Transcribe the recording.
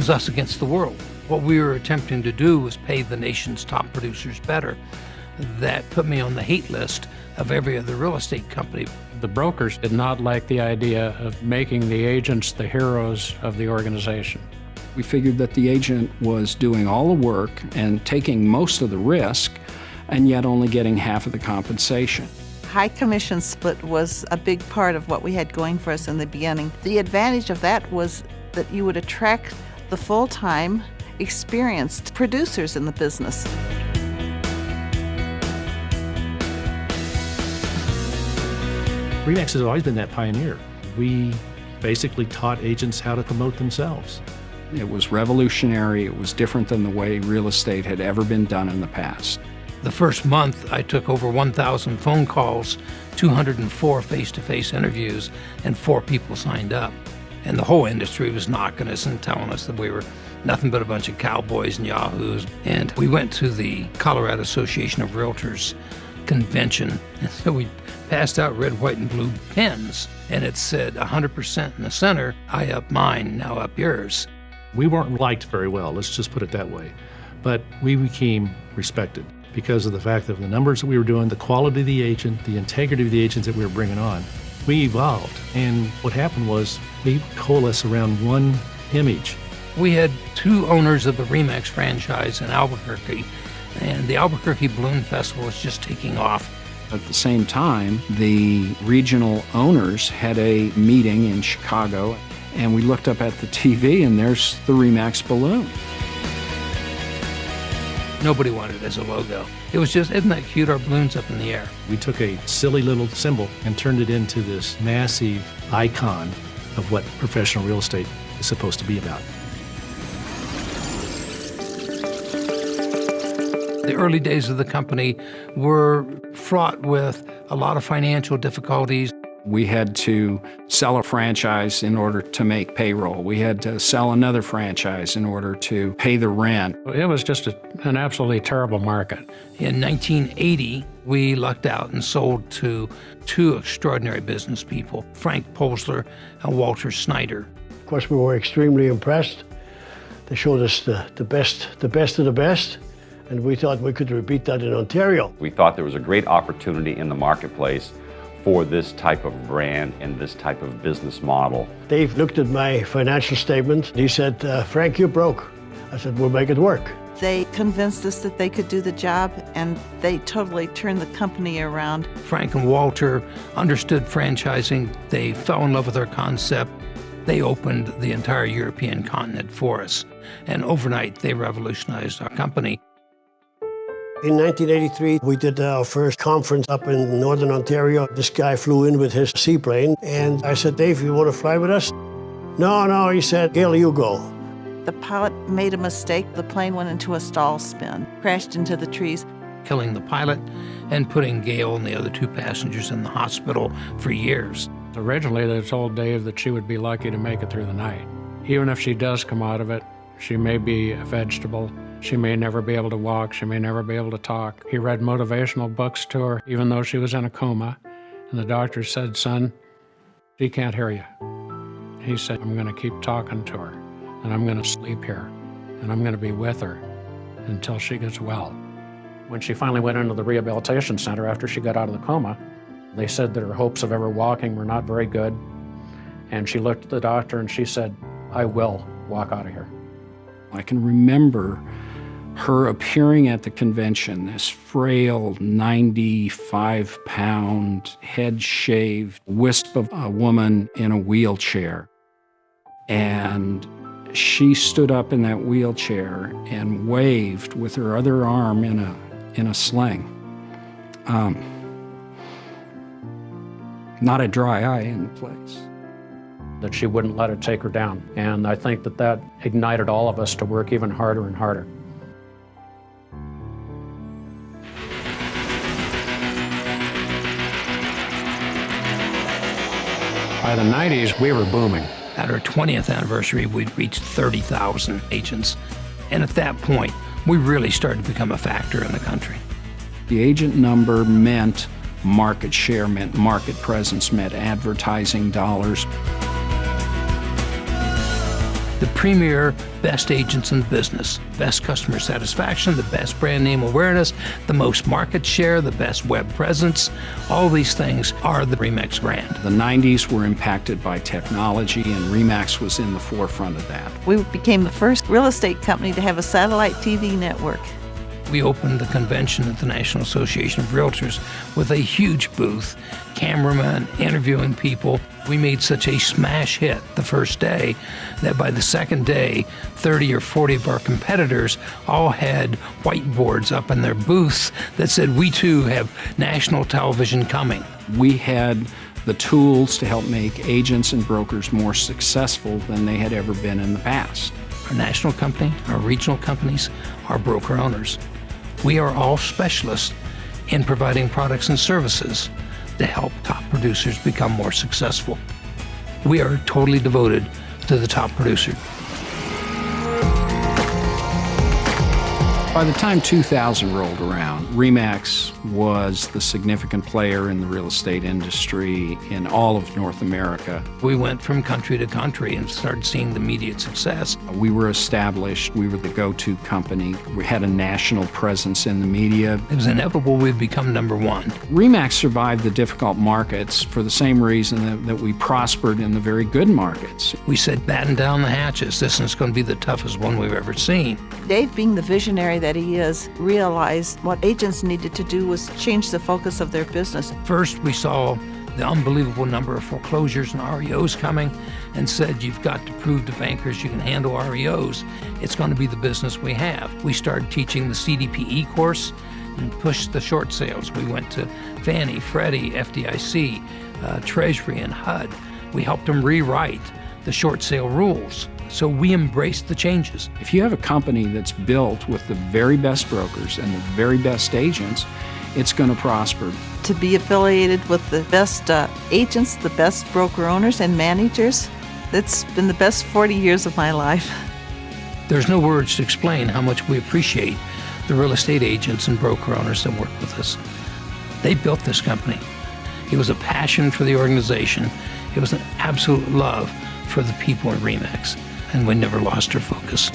was us against the world. What we were attempting to do was pay the nation's top producers better. That put me on the hate list of every other real estate company. The brokers did not like the idea of making the agents the heroes of the organization. We figured that the agent was doing all the work and taking most of the risk, and yet only getting half of the compensation. High commission split was a big part of what we had going for us in the beginning. The advantage of that was that you would attract the full-time, experienced producers in the business. RE/MAX has always been that pioneer. We basically taught agents how to promote themselves. It was revolutionary. It was different than the way real estate had ever been done in the past. The first month, I took over 1,000 phone calls, 204 face-to-face interviews, and 4 people signed up. And the whole industry was knocking us and telling us that we were nothing but a bunch of cowboys and yahoos. And we went to the Colorado Association of Realtors convention, and so we passed out red, white, and blue pens, and it said 100% in the center, I up mine, now up yours. We weren't liked very well, let's just put it that way. But we became respected because of the fact that the numbers that we were doing, the quality of the agent, the integrity of the agents that we were bringing on. We evolved, and what happened was we coalesced around one image. We had 2 owners of the RE/MAX franchise in Albuquerque, and the Albuquerque Balloon Festival was just taking off. At the same time, the regional owners had a meeting in Chicago, and we looked up at the TV, and there's the RE/MAX balloon. Nobody wanted it as a logo. It was just, isn't that cute, our balloons up in the air? We took a silly little symbol and turned it into this massive icon of what professional real estate is supposed to be about. The early days of the company were fraught with a lot of financial difficulties. We had to sell a franchise in order to make payroll. We had to sell another franchise in order to pay the rent. It was just an absolutely terrible market. In 1980, we lucked out and sold to 2 extraordinary business people, Frank Polsler and Walter Snyder. Of course, we were extremely impressed. They showed us the best of the best, and we thought we could repeat that in Ontario. We thought there was a great opportunity in the marketplace for this type of brand and this type of business model. Dave looked at my financial statement. He said, Frank, you're broke. I said, we'll make it work. They convinced us that they could do the job, and they totally turned the company around. Frank and Walter understood franchising. They fell in love with our concept. They opened the entire European continent for us. And overnight, they revolutionized our company. In 1983, we did our first conference up in Northern Ontario. This guy flew in with his seaplane, and I said, Dave, you want to fly with us? No, he said, Gale, you go. The pilot made a mistake. The plane went into a stall spin, crashed into the trees. Killing the pilot and putting Gale and the other 2 passengers in the hospital for years. Originally, they told Dave that she would be lucky to make it through the night. Even if she does come out of it, she may be a vegetable. She may never be able to walk. She may never be able to talk. He read motivational books to her, even though she was in a coma. And the doctor said, son, she can't hear you. He said, I'm going to keep talking to her, and I'm going to sleep here, and I'm going to be with her until she gets well. When she finally went into the rehabilitation center after she got out of the coma, they said that her hopes of ever walking were not very good. And she looked at the doctor and she said, I will walk out of here. I can remember her appearing at the convention, this frail 95-pound, head-shaved wisp of a woman in a wheelchair. And she stood up in that wheelchair and waved with her other arm in a sling. Not a dry eye in the place. That she wouldn't let it take her down. And I think that ignited all of us to work even harder and harder. By the 90s, we were booming. At our 20th anniversary, we'd reached 30,000 agents. And at that point, we really started to become a factor in the country. The agent number meant market share, meant market presence, meant advertising dollars. the premier best agents in the business, best customer satisfaction, the best brand name awareness, the most market share, the best web presence. All ththese things are the RE/MAX brand. The 90s were impacted by technology, and RE/MAX was in the forefront of that. We became the first real estate company to have a satellite TV network. We opened the convention at the National Association of Realtors with a huge booth, cameramen interviewing people. We made such a smash hit the first day that by the second day, 30 or 40 of our competitors all had whiteboards up in their booths that said, "We too have national television coming." We had the tools to help make agents and brokers more successful than they had ever been in the past. Our national company, our regional companies, our broker owners. We are all specialists in providing products and services to help top producers become more successful. We are totally devoted to the top producer. By the time 2000 rolled around, RE/MAX was the significant player in the real estate industry in all of North America. We went from country to country and started seeing the immediate success. We were established. We were the go-to company. We had a national presence in the media. It was inevitable we'd become number one. RE/MAX survived the difficult markets for the same reason that we prospered in the very good markets. We said, batten down the hatches. This is going to be the toughest one we've ever seen. Dave, being the visionary that he is, realized what agents needed to do was change the focus of their business. First, we saw the unbelievable number of foreclosures and REOs coming and said, you've got to prove to bankers you can handle REOs. It's going to be the business we have. We started teaching the CDPE course and pushed the short sales. We went to Fannie, Freddie, FDIC, Treasury, and HUD. We helped them rewrite the short sale rules. So we embraced the changes. If you have a company that's built with the very best brokers and the very best agents, it's going to prosper. To be affiliated with the best agents, the best broker owners and managers, that's been the best 40 years of my life. There's no words to explain how much we appreciate the real estate agents and broker owners that work with us. They built this company. It was a passion for the organization. It was an absolute love for the people in RE/MAX. And we never lost our focus.